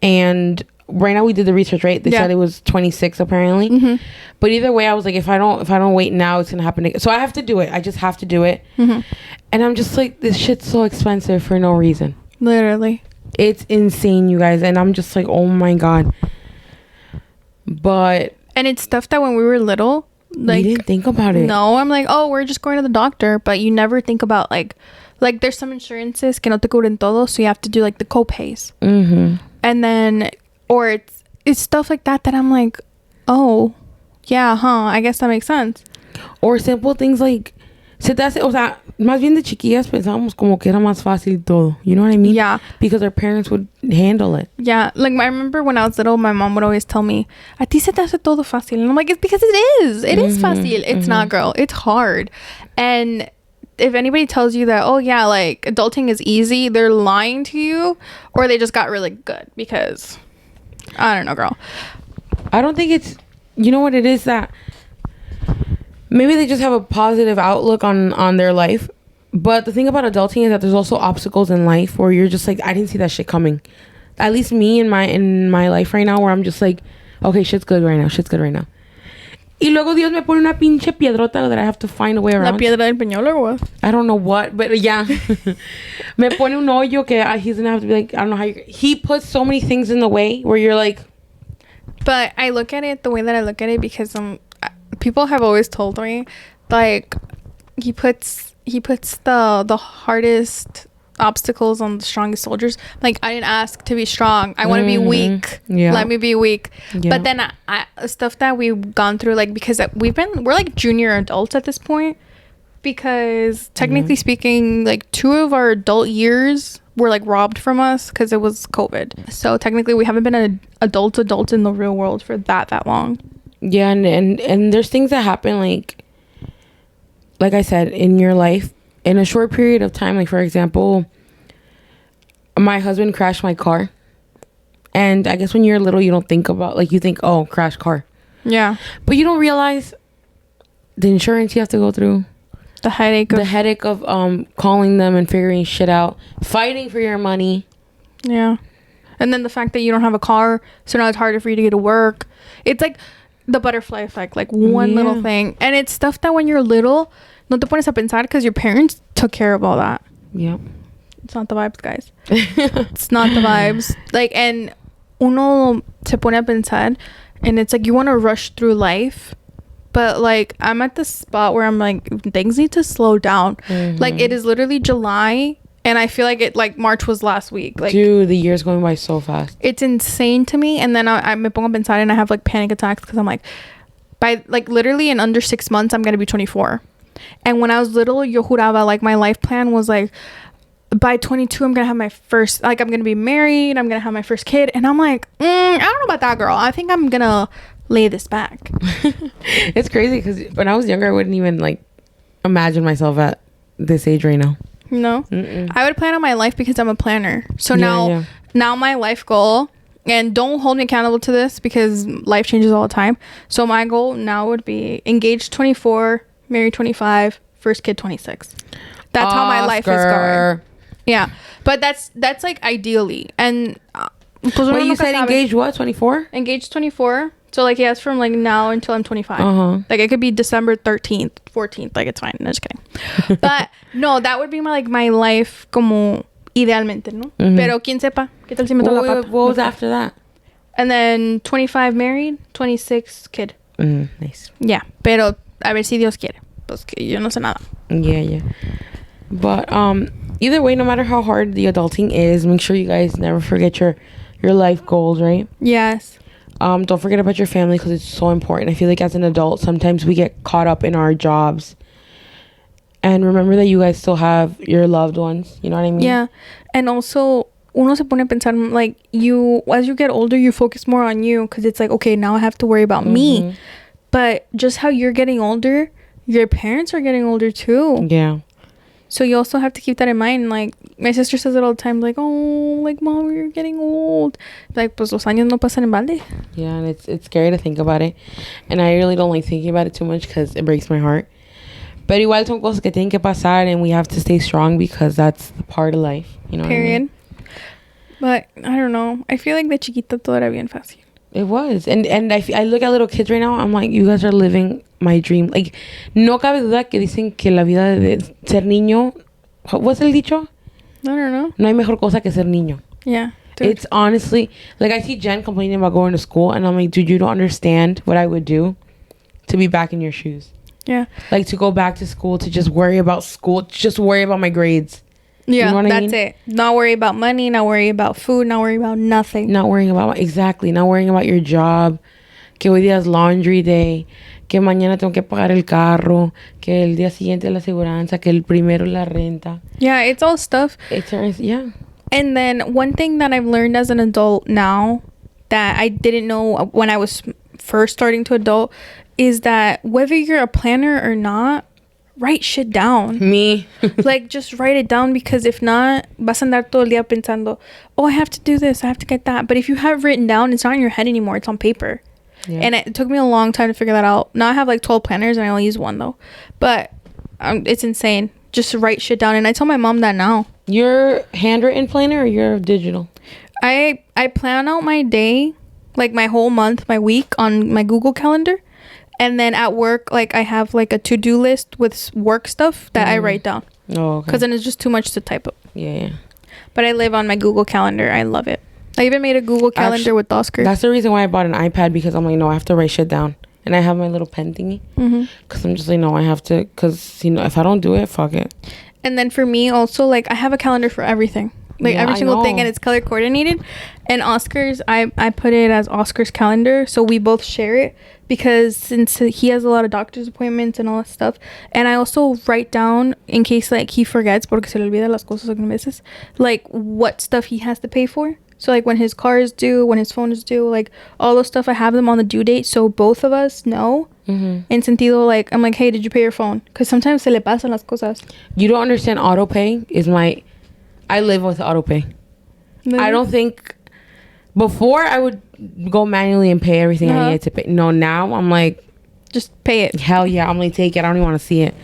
Speaker 1: and right now we did the research, right? They said it was 26 apparently. Mm-hmm. But either way, I was like, if I don't wait now, it's gonna happen again. So I have to do it. I just have to do it. Mm-hmm. And I'm just like, this shit's so expensive for no reason.
Speaker 2: Literally,
Speaker 1: it's insane, you guys. And I'm just like, oh my god. And
Speaker 2: it's stuff that when we were little, like,
Speaker 1: we didn't think about it.
Speaker 2: No, I'm like, oh, we're just going to the doctor, but you never think about like there's some insurances que no te cubren todo, so you have to do like the co-pays. Mm-hmm. And then, or it's stuff like that I'm like, oh, yeah, I guess that makes sense.
Speaker 1: Or simple things like, se te hace, o sea, más bien de chiquillas pensábamos como que era más fácil todo. You know what I mean?
Speaker 2: Yeah.
Speaker 1: Because our parents would handle it.
Speaker 2: Yeah. Like, I remember when I was little, my mom would always tell me, a ti se te hace todo fácil. And I'm like, it's because it is. It is fácil. It's not, girl. It's hard. And if anybody tells you that, oh, yeah, like, adulting is easy, they're lying to you, or they just got really good, because, I don't know, girl.
Speaker 1: I don't think it's, you know what it is, that maybe they just have a positive outlook on their life. But the thing about adulting is that there's also obstacles in life where you're just like, I didn't see that shit coming. At least me in my life right now, where I'm just like, okay, shit's good right now. Y luego Dios me pone una pinche piedrota that I have to find a way around.
Speaker 2: La piedra del peñol or what?
Speaker 1: I don't know what, but yeah. Me pone un hoyo que he's gonna have to be like, I don't know how he puts so many things in the way where you're like.
Speaker 2: But I look at it the way that I look at it, because people have always told me, like, he puts the hardest obstacles on the strongest soldiers. Like, I didn't ask to be strong. I want to be weak. Yeah. Let me be weak. Yeah. But then stuff that we've gone through, like, because we're like junior adults at this point, because technically speaking, like 2 of our adult years were like robbed from us because it was COVID. So technically we haven't been an adult in the real world for that long. Yeah.
Speaker 1: And there's things that happen, like I said, in your life in a short period of time. Like, for example, my husband crashed my car, and I guess when you're little, you don't think about, like, you think, oh, crash car. Yeah. But you don't realize the insurance you have to go through, the headache of calling them and figuring shit out, fighting for your money.
Speaker 2: Yeah. And then the fact that you don't have a car, so now it's harder for you to get to work. It's like the butterfly effect, like one little thing. And it's stuff that when you're little, no te pones a pensar, because your parents took care of all that. Yeah. It's not the vibes, guys. It's not the vibes. Like, and uno se pone a pensar, and it's like you want to rush through life, but like I'm at the spot where I'm like, things need to slow down. Like, it is literally July, and I feel like March was last week. Like,
Speaker 1: dude, the year's going by so fast.
Speaker 2: It's insane to me. And then I me pongo a pensar, and I have like panic attacks, because I'm like, by like literally in under 6 months I'm gonna be 24. And when I was little, yo juraba, like, my life plan was like, by 22 I'm gonna have my first, like, I'm gonna be married, I'm gonna have my first kid. And I'm like, I don't know about that, girl. I think I'm gonna lay this back.
Speaker 1: It's crazy, because when I was younger I wouldn't even like imagine myself at this age right now.
Speaker 2: No. Mm-mm. I would plan on my life because I'm a planner. So now my life goal, and don't hold me accountable to this because life changes all the time, so my goal now would be engaged 24, married 25, first kid 26. That's how my life is going. Yeah, but that's like ideally. And
Speaker 1: wait, you said engaged what, 24?
Speaker 2: Engaged 24. So like, yes, from like now until I'm 25. Like, it could be December 13th, 14th. Like, it's fine. No, just kidding. But no, that would be my life como Idealmente, ¿no?
Speaker 1: Mhm.
Speaker 2: Pero quién sepa. ¿Qué tal si me toca la pata?
Speaker 1: What was after that?
Speaker 2: And then 25 married, 26 kid.
Speaker 1: Nice.
Speaker 2: Yeah. Pero a ver si Dios quiere. Pues que yo no sé nada.
Speaker 1: Yeah. But either way, no matter how hard the adulting is, make sure you guys never forget your life goals, right?
Speaker 2: Yes.
Speaker 1: Don't forget about your family because it's so important. I feel like as an adult, sometimes we get caught up in our jobs. And remember that you guys still have your loved ones. You know what I mean?
Speaker 2: Yeah. And also, uno se pone a pensar, like, as you get older, you focus more on you because it's like, okay, now I have to worry about me. But just how you're getting older, your parents are getting older too.
Speaker 1: Yeah.
Speaker 2: So you also have to keep that in mind. Like, my sister says it all the time, like, oh, like, mom, you're getting old. Like, pues los años no pasan en balde.
Speaker 1: Yeah, and it's scary to think about it. And I really don't like thinking about it too much because it breaks my heart. Pero igual son cosas que tienen que pasar and we have to stay strong because that's the part of life. You know
Speaker 2: Period.
Speaker 1: What I mean?
Speaker 2: But, I don't know. I feel like de chiquita todo era bien fácil.
Speaker 1: It was. And I look at little kids right now, I'm like, you guys are living my dream. Like, no cabe duda que dicen que la vida de ser niño... What's el dicho?
Speaker 2: I don't know.
Speaker 1: No hay mejor cosa que ser niño.
Speaker 2: Yeah. Dude.
Speaker 1: It's honestly... Like, I see Jen complaining about going to school, and I'm like, dude, you don't understand what I would do to be back in your shoes.
Speaker 2: Yeah.
Speaker 1: Like, to go back to school, to just worry about school, just worry about my grades.
Speaker 2: Yeah,
Speaker 1: you know what
Speaker 2: that's
Speaker 1: I mean?
Speaker 2: it. Not worry about money, not worry about food, not worry about nothing.
Speaker 1: Not worrying about... Exactly. Not worrying about your job. Que hoy día es laundry day. Que mañana tengo que pagar el carro. Que el día siguiente la aseguranza. Que el primero la renta.
Speaker 2: Yeah, it's all stuff.
Speaker 1: Yeah.
Speaker 2: And then one thing that I've learned as an adult now that I didn't know when I was first starting to adult is that whether you're a planner or not, write shit down.
Speaker 1: Me.
Speaker 2: Like, just write it down, because if not, vas a andar todo el día pensando, oh, I have to do this, I have to get that. But if you have written down, it's not in your head anymore, it's on paper. Yeah. And it took me a long time to figure that out. Now I have like 12 planners and I only use one though. But it's insane. Just write shit down. And I tell my mom that now.
Speaker 1: You're handwritten planner or you're digital?
Speaker 2: I plan out my day, like my whole month, my week on my Google Calendar. And then at work, like I have like a to-do list with work stuff that I write down.
Speaker 1: Oh, okay.
Speaker 2: Because then it's just too much to type up.
Speaker 1: Yeah.
Speaker 2: But I live on my Google Calendar. I love it. I even made a Google Calendar with Oscar.
Speaker 1: That's the reason why I bought an iPad, because I'm like, no, I have to write shit down. And I have my little pen thingy. Because I'm just like, no, I have to. Because, you know, if I don't do it, fuck it.
Speaker 2: And then for me also, like, I have a calendar for everything. Like, every single thing. And it's color coordinated. And Oscar's, I put it as Oscar's calendar. So we both share it. Because since he has a lot of doctor's appointments and all that stuff. And I also write down, in case, like, he forgets, porque se le olvida las cosas algunas veces, like, what stuff he has to pay for. So, like, when his car is due, when his phone is due, like, all those stuff, I have them on the due date. So both of us know. In sentido, like, I'm like, hey, did you pay your phone? Because sometimes se le pasan las cosas.
Speaker 1: You don't understand. Autopay is I live with autopay.
Speaker 2: Really?
Speaker 1: I don't think... Before, I would go manually and pay everything I needed to pay. No, now I'm like...
Speaker 2: Just pay it.
Speaker 1: Hell yeah, I'm like, take it. I don't even want to see it.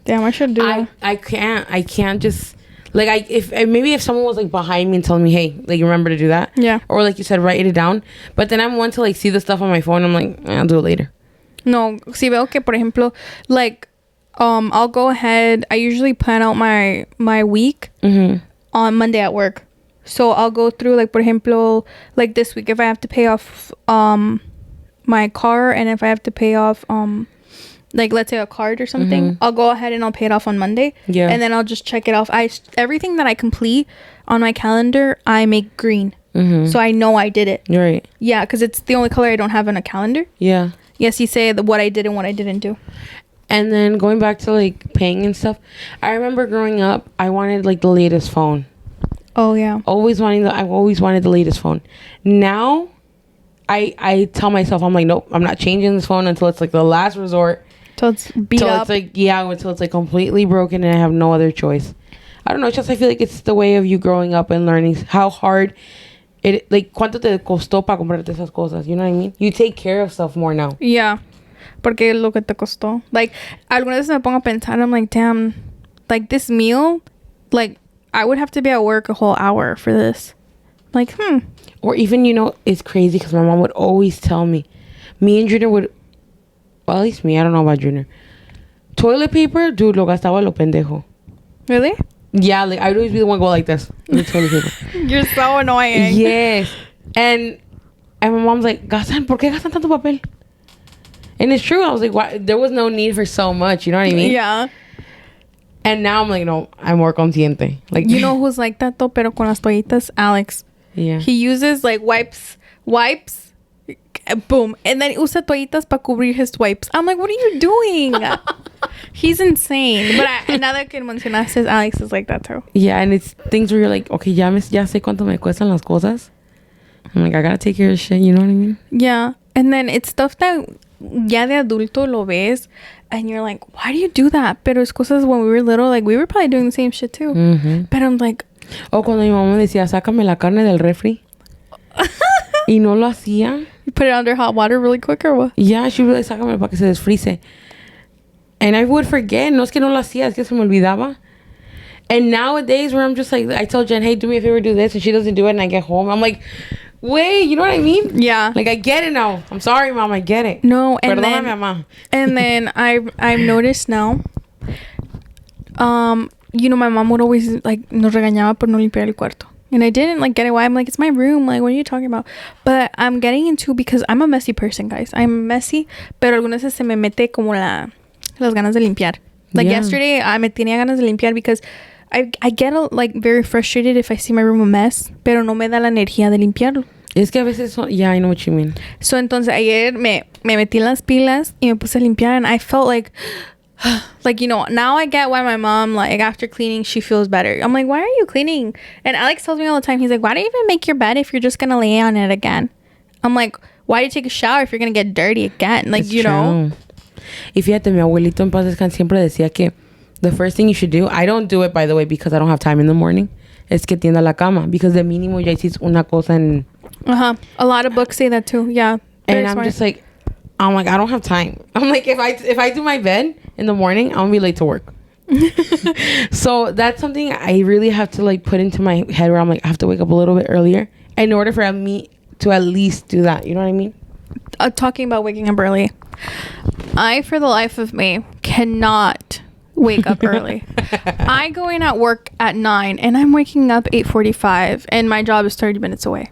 Speaker 2: Damn, I should do that.
Speaker 1: I can't just... Like, if someone was, like, behind me and telling me, hey, like, remember to do that?
Speaker 2: Yeah.
Speaker 1: Or, like you said, write it down. But then I'm one to, like, see the stuff on my phone. I'm like, I'll do it later.
Speaker 2: No, si veo que, por ejemplo, like, I'll go ahead. I usually plan out my week on Monday at work. So I'll go through, like, por ejemplo, like this week, if I have to pay off my car, and if I have to pay off like, let's say a card or something, I'll go ahead and I'll pay it off on Monday. Yeah. And then I'll just check it off. Everything that I complete on my calendar, I make green. So I know I did it.
Speaker 1: Right.
Speaker 2: Yeah, because it's the only color I don't have on a calendar.
Speaker 1: Yeah.
Speaker 2: Yes, you say what I did and what I didn't do.
Speaker 1: And then going back to, like, paying and stuff, I remember growing up, I wanted, like, the latest phone.
Speaker 2: Oh, yeah.
Speaker 1: I always wanted the latest phone. Now, I tell myself, I'm like, nope, I'm not changing this phone until it's, like, the last resort.
Speaker 2: Till it's beat up.
Speaker 1: It's like, yeah, until it's, like, completely broken and I have no other choice. I don't know. It's just, I feel like it's the way of you growing up and learning how hard it, like, cuánto te costó para comprarte esas cosas. You know what I mean? You take care of stuff more now.
Speaker 2: Yeah. Porque lo que te costó. Like, algunas veces me pongo a pensar, I'm like, damn, like, this meal, like, I would have to be at work a whole hour for this. Like,
Speaker 1: Or even, you know, it's crazy because my mom would always tell me and Junior would, well, at least me, I don't know about Junior. Toilet paper, dude, lo gastaba lo pendejo.
Speaker 2: Really?
Speaker 1: Yeah, like I'd always be the one go like this.
Speaker 2: You're so annoying.
Speaker 1: Yes. And my mom's like, ¿por qué gastan tanto papel? And it's true. I was like, why? There was no need for so much. You know what I mean?
Speaker 2: Yeah.
Speaker 1: And now I'm like, no, I'm more consciente. Like,
Speaker 2: you know who's like that though, pero con las toallitas? Alex.
Speaker 1: Yeah.
Speaker 2: He uses like wipes, boom, and then usa toallitas para cubrir his wipes. I'm like, what are you doing? He's insane. But now that que mencionaste, Alex is like that too.
Speaker 1: Yeah, and it's things where you're like, okay, ya sé cuánto me cuestan las cosas. I'm like, I gotta take care of shit. You know what I mean?
Speaker 2: Yeah, and then it's stuff that ya de adulto lo ves, and you're like, why do you do that? Pero es cosas when we were little, like we were probably doing the same shit too.
Speaker 1: Mm-hmm.
Speaker 2: But I'm like,
Speaker 1: o cuando mi mamá me decía, sácame la carne del refri. Y no lo hacía.
Speaker 2: You put it under hot water really quick or what?
Speaker 1: Yeah, she would be like, sácame para que se desfrice. And I would forget. No es que no lo hacía, es que se me olvidaba. And nowadays where I'm just like, I tell Jen, hey, do me a favor, do this. And she doesn't do it and I get home. I'm like, wait, you know what I mean?
Speaker 2: Yeah.
Speaker 1: Like, I get it now. I'm sorry, Mom, I get it.
Speaker 2: No, and
Speaker 1: Perdóname, mamá.
Speaker 2: And then I've noticed now, you know, my mom would always, like, nos regañaba por no limpiar el cuarto. And I didn't, like, get it why. I'm like, it's my room. Like, what are you talking about? But I'm getting into, because I'm a messy person, guys. I'm messy, pero algunas veces se me mete como las ganas de limpiar. Like, yesterday, me tenía ganas de limpiar because I get, like, very frustrated if I see my room a mess, pero no me da la energía de limpiarlo.
Speaker 1: Es que a veces, yeah, I know what you mean.
Speaker 2: So, entonces, ayer me metí las pilas y me puse a limpiar, and I felt like, like, you know, now I get why my mom, like, after cleaning, she feels better. I'm like, why are you cleaning? And Alex tells me all the time, he's like, why do you even make your bed if you're just gonna lay on it again? I'm like, why do you take a shower if you're gonna get dirty again? Like, you know?
Speaker 1: Y fíjate, mi abuelito en paz descanse siempre decía que the first thing you should do, I don't do it, by the way, because I don't have time in the morning, es que tienda la cama, because de mínimo ya hiciste una cosa en...
Speaker 2: A lot of books say that too. Yeah.
Speaker 1: And I'm just like, I don't have time. I'm like, if I do my bed in the morning, I'm gonna be late to work. So that's something I really have to, like, put into my head where I'm like, I have to wake up a little bit earlier in order for me to at least do that. You know what I mean?
Speaker 2: Talking about waking up early, I, for the life of me, cannot wake up early. I go in at work at 9 and I'm waking up 8:45 and my job is 30 minutes away.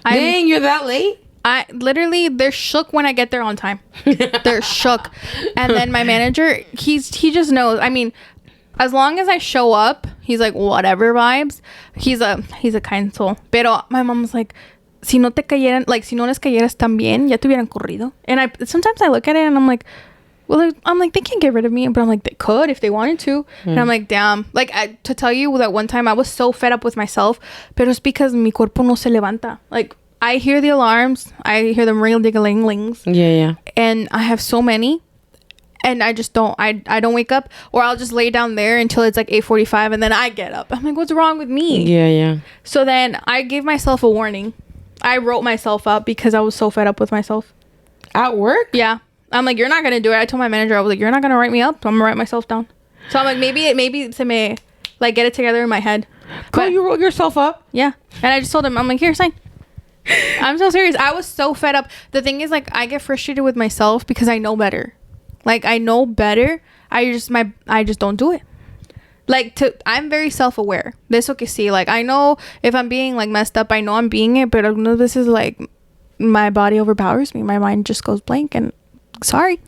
Speaker 1: Dang, you're that late?
Speaker 2: I literally, they're shook when I get there on time. They're shook. And then my manager, he just knows. I mean, as long as I show up, he's like, whatever vibes. He's a kind soul. Pero my mom's like, si no te cayeran, like, si no les cayeras tan bien, ya te hubieran corrido. And sometimes I look at it and I'm like, well, I'm like, they can't get rid of me. But I'm like, they could if they wanted to. And I'm like, damn. Like, to tell you that one time I was so fed up with myself, pero it's because mi cuerpo no se levanta. Like, I hear the alarms. I hear them ring-a-ding-a-ling-lings.
Speaker 1: Yeah.
Speaker 2: And I have so many. And I just don't. I don't wake up. Or I'll just lay down there until it's like 8:45. And then I get up. I'm like, what's wrong with me?
Speaker 1: Yeah.
Speaker 2: So then I gave myself a warning. I wrote myself up because I was so fed up with myself.
Speaker 1: At work?
Speaker 2: Yeah. I'm like, you're not going to do it. I told my manager, I was like, you're not going to write me up. I'm going to write myself down. So I'm like, maybe se me, like, get it together in my head.
Speaker 1: But you wrote yourself up?
Speaker 2: Yeah. And I just told him, I'm like, here, sign. I'm so serious. I was so fed up. The thing is, like, I get frustrated with myself because I know better. Like, I know better. I just don't do it. Like, I'm very self-aware. De eso que sí. Like, I know if I'm being, like, messed up, I know I'm being it. But algunas veces, like, my body overpowers me. My mind just goes blank. And sorry.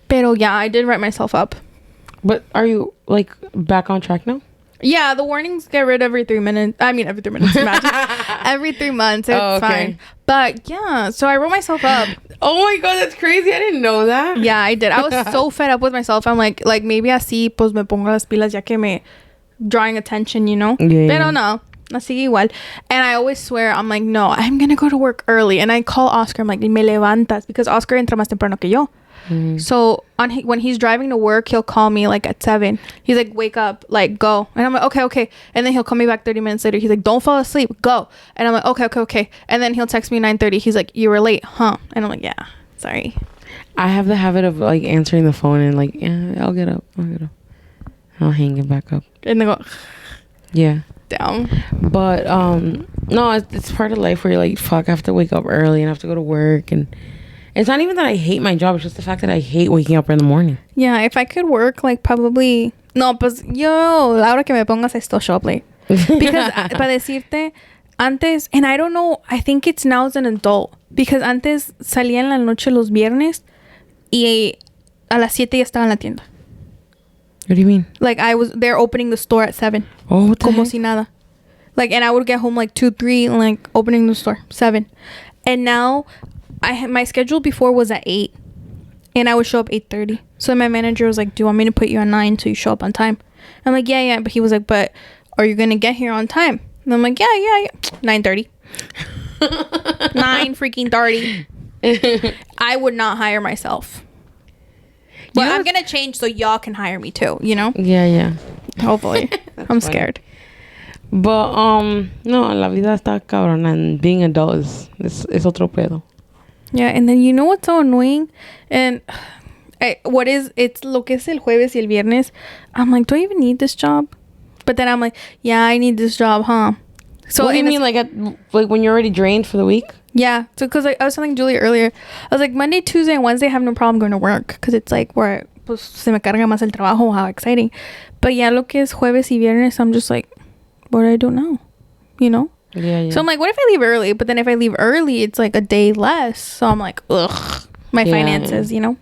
Speaker 2: Pero, yeah, I did write myself up.
Speaker 1: But are you, like, back on track now?
Speaker 2: Yeah, the warnings get rid every 3 minutes. I mean, every 3 minutes. Imagine. Every 3 months. It's fine. But, yeah, so I wrote myself up.
Speaker 1: Oh, my God, that's crazy. I didn't know that.
Speaker 2: Yeah, I did. I was so fed up with myself. I'm like maybe así, pues, me pongo las pilas ya que me drawing attention, you know?
Speaker 1: Yeah.
Speaker 2: Pero no, así igual. And I always swear, I'm like, no, I'm going to go to work early. And I call Oscar. I'm like, me levantas. Because Oscar entra más temprano que yo. So when he's driving to work, he'll call me like at 7. He's like, wake up, like, go. And I'm like, okay. And then he'll call me back 30 minutes later. He's like, don't fall asleep, go. And I'm like, okay. And then he'll text me 9:30. He's like, you were late, huh? And I'm like, yeah, sorry.
Speaker 1: I have the habit of, like, answering the phone and, like, yeah, I'll get up. I'll hang it back up.
Speaker 2: And then go,
Speaker 1: yeah,
Speaker 2: down.
Speaker 1: But no, it's part of life where you're like, fuck, I have to wake up early and I have to go to work. And it's not even that I hate my job. It's just the fact that I hate waking up in the morning.
Speaker 2: Yeah, if I could work, like, probably No, pues yo, ahora que me pongas, I still show up late. Because, para decirte, antes, and I don't know, I think it's now as an adult. Because antes salía en la noche los viernes y a las 7 ya estaba en la tienda.
Speaker 1: What do you mean?
Speaker 2: Like, I was there opening the store at 7.
Speaker 1: Oh, what the
Speaker 2: Como
Speaker 1: heck?
Speaker 2: si nada. Like, and I would get home like 2, 3, and like opening the store 7. And now, my schedule before was at 8. And I would show up 8:30. So my manager was like, do you want me to put you on 9 so you show up on time? I'm like, yeah. But he was like, but are you going to get here on time? And I'm like, yeah. 9:30. 9 freaking 30. I would not hire myself. But I'm going to change so y'all can hire me too, you know?
Speaker 1: Yeah.
Speaker 2: Hopefully. I'm
Speaker 1: funny.
Speaker 2: scared.
Speaker 1: But, no, la vida está cabrona, and being adult es otro pedo.
Speaker 2: Yeah, and then you know what's so annoying? And it's lo que es el jueves y el viernes. I'm like, do I even need this job? But then I'm like, yeah, I need this job, huh? So
Speaker 1: what do you mean, like when you're already drained for the week?
Speaker 2: Yeah, so because I was telling Julie earlier, I was like, Monday, Tuesday, and Wednesday I have no problem going to work because it's like where pues se me carga más el trabajo, how exciting. But yeah, lo que es jueves y viernes, I'm just like, what do I do now? You know?
Speaker 1: Yeah.
Speaker 2: So I'm like, what if I leave early? But then if I leave early, it's like a day less. So I'm like, ugh, my finances, you know?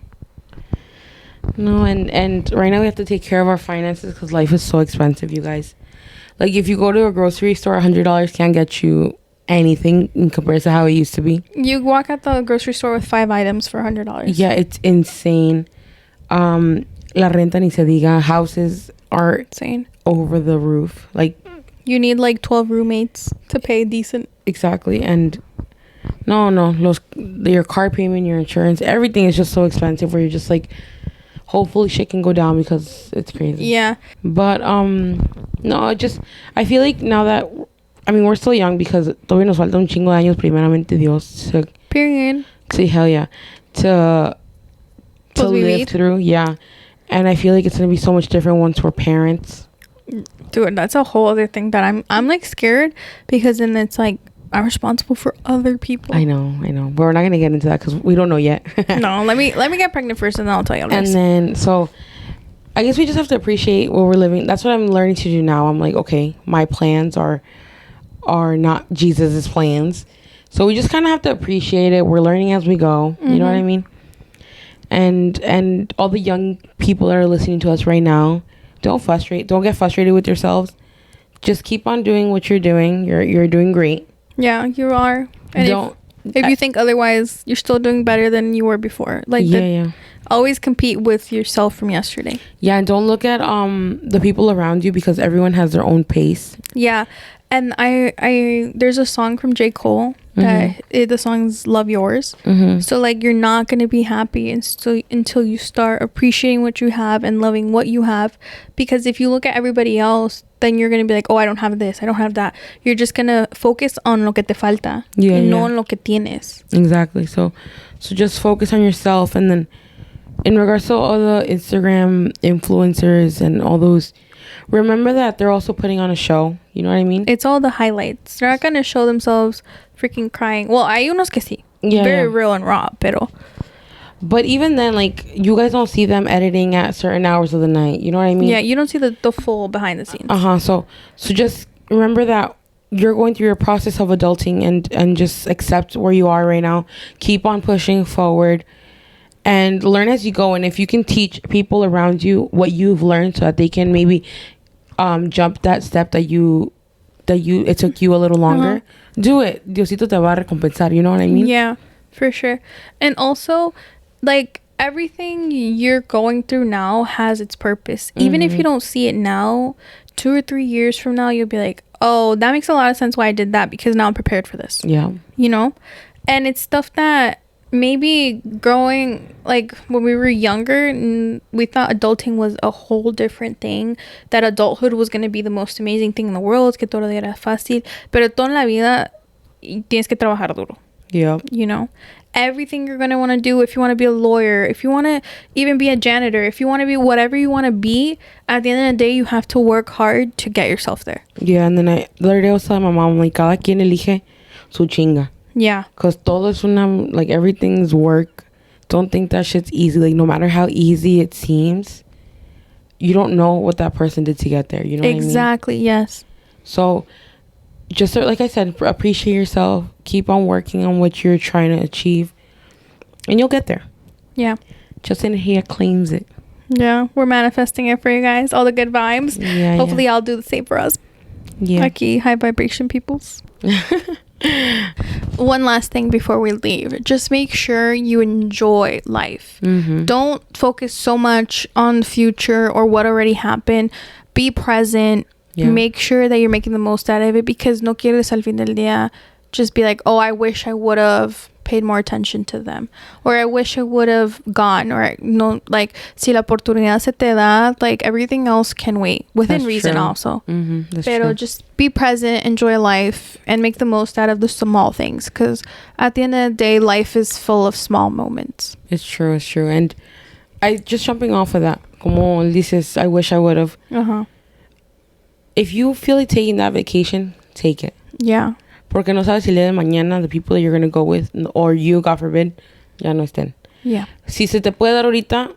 Speaker 1: No, and right now we have to take care of our finances because life is so expensive, you guys. Like, if you go to a grocery store, $100 can't get you anything in comparison to how it used to be.
Speaker 2: You walk out the grocery store with 5 items for $100.
Speaker 1: Yeah, it's insane. La renta ni se diga. Houses are
Speaker 2: insane.
Speaker 1: Over the roof. Like,
Speaker 2: you need like 12 roommates to pay decent.
Speaker 1: Exactly. And your car payment, your insurance, everything is just so expensive where you're just like, hopefully shit can go down because it's crazy.
Speaker 2: Yeah.
Speaker 1: But no, I feel like now that, I mean, we're still young because todavía nos falta un chingo de años, primeramente Dios.
Speaker 2: Period.
Speaker 1: Sí, hell yeah. To live through, yeah. And I feel like it's gonna be so much different once we're parents.
Speaker 2: Dude, that's a whole other thing that I'm like scared because then it's like I'm responsible for other people.
Speaker 1: I know. But we're not gonna get into that because we don't know yet.
Speaker 2: No, let me get pregnant first and then I'll tell you.
Speaker 1: And then so I guess we just have to appreciate where we're living. That's what I'm learning to do now. I'm like, okay, my plans are not Jesus's plans. So we just kind of have to appreciate it. We're learning as we go. Mm-hmm. You know what I mean? And all the young people that are listening to us right now, don't get frustrated with yourselves. Just keep on doing what you're doing. You're doing great.
Speaker 2: Yeah, you are. And if you think otherwise, you're still doing better than you were before. Like, yeah. Always compete with yourself from yesterday. Yeah, and don't look at the people around you because everyone has their own pace. Yeah, and I there's a song from J. Cole that the song's Love Yours. Mm-hmm. So like you're not gonna be happy until you start appreciating what you have and loving what you have. Because if you look at everybody else, then you're gonna be like, oh, I don't have this, I don't have that. You're just gonna focus on lo que te falta, no en lo que tienes. Exactly. So just focus on yourself, and then in regards to all the Instagram influencers and all those, remember that they're also putting on a show. You know what I mean? It's all the highlights. They're not gonna show themselves freaking crying. Well, hay unos que sí. Yeah, very real and raw, but even then, like, you guys don't see them editing at certain hours of the night. You know what I mean? Yeah, you don't see the full behind the scenes. So just remember that you're going through your process of adulting and just accept where you are right now. Keep on pushing forward and learn as you go. And if you can teach people around you what you've learned so that they can maybe jump that step that it took you a little longer, do it. Diosito te va a recompensar. You know what I mean? Yeah, for sure. And also, like, everything you're going through now has its purpose. Even if you don't see it now, 2 or 3 years from now, you'll be like, oh, that makes a lot of sense why I did that, because now I'm prepared for this. Yeah. You know? And it's stuff that maybe growing, like, when we were younger, we thought adulting was a whole different thing, that adulthood was going to be the most amazing thing in the world, que todo era fácil, pero toda la vida tienes que trabajar duro. Yeah. You know? Everything you're going to want to do, if you want to be a lawyer, if you want to even be a janitor, if you want to be whatever you want to be, at the end of the day, you have to work hard to get yourself there. Yeah, and then the other day I was telling my mom, like, cada quien elige su chinga. Yeah. Because todo es like, everything's work. Don't think that shit's easy. Like, no matter how easy it seems,
Speaker 1: you don't know what that person did to get there. You know
Speaker 2: exactly,
Speaker 1: what I mean?
Speaker 2: Yes.
Speaker 1: So just like I said, appreciate yourself. Keep on working on what you're trying to achieve, and you'll get there.
Speaker 2: Yeah.
Speaker 1: Justin here claims it.
Speaker 2: Yeah, we're manifesting it for you guys. All the good vibes.
Speaker 1: Yeah.
Speaker 2: Hopefully, I'll do the same for us.
Speaker 1: Yeah.
Speaker 2: Lucky high vibration peoples. One last thing before we leave. Just make sure you enjoy life.
Speaker 1: Mm-hmm.
Speaker 2: Don't focus so much on the future or what already happened. Be present.
Speaker 1: Yeah.
Speaker 2: Make sure that you're making the most out of it, because no quieres al fin del día just be like, oh, I wish I would have paid more attention to them, or I wish I would have gone, or no, like, si la oportunidad se te da, like, everything else can wait within
Speaker 1: That's
Speaker 2: reason.
Speaker 1: true.
Speaker 2: Also,
Speaker 1: That's
Speaker 2: pero
Speaker 1: true.
Speaker 2: just be present, enjoy life, and make the most out of the small things, because at the end of the day, life is full of small moments.
Speaker 1: It's true. And I just jumping off of that, como dices, I wish I would have. If you feel like taking that vacation, take it.
Speaker 2: Yeah.
Speaker 1: Porque no sabes si el día de mañana the people that you're going to go with, or you, God forbid, ya no estén.
Speaker 2: Yeah.
Speaker 1: Si se te puede dar ahorita,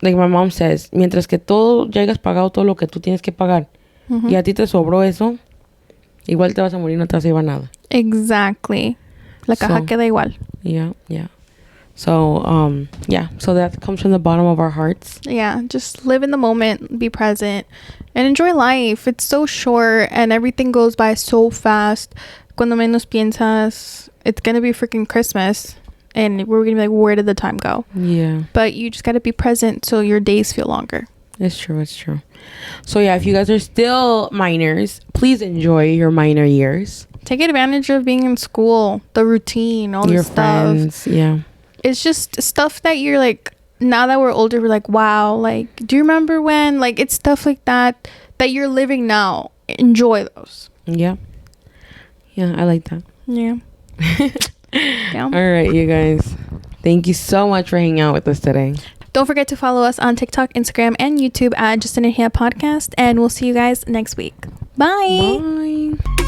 Speaker 1: like my mom says, mientras que todo, ya hayas pagado todo lo que tú tienes que pagar, y a ti te sobró eso, igual te vas a morir, no te vas a llevar nada.
Speaker 2: Exactly. La caja queda igual.
Speaker 1: Yeah. So, so that comes from the bottom of our hearts.
Speaker 2: Yeah, just live in the moment, be present, and enjoy life. It's so short, and everything goes by so fast. Cuando menos piensas, it's gonna be freaking Christmas, and we're gonna be like, where did the time go?
Speaker 1: Yeah.
Speaker 2: But you just gotta be present so your days feel longer.
Speaker 1: It's true. So yeah, if you guys are still minors, please enjoy your minor years.
Speaker 2: Take advantage of being in school, the routine, all
Speaker 1: your
Speaker 2: the stuff.
Speaker 1: Friends, yeah.
Speaker 2: It's just stuff that you're like, now that we're older, we're like, wow, like, do you remember when? Like, it's stuff like that you're living now. Enjoy those.
Speaker 1: Yeah, I like that.
Speaker 2: Yeah. Yeah.
Speaker 1: All right, you guys. Thank you so much for hanging out with us today.
Speaker 2: Don't forget to follow us on TikTok, Instagram, and YouTube at Justin and Hia Podcast. And we'll see you guys next week. Bye.
Speaker 1: Bye.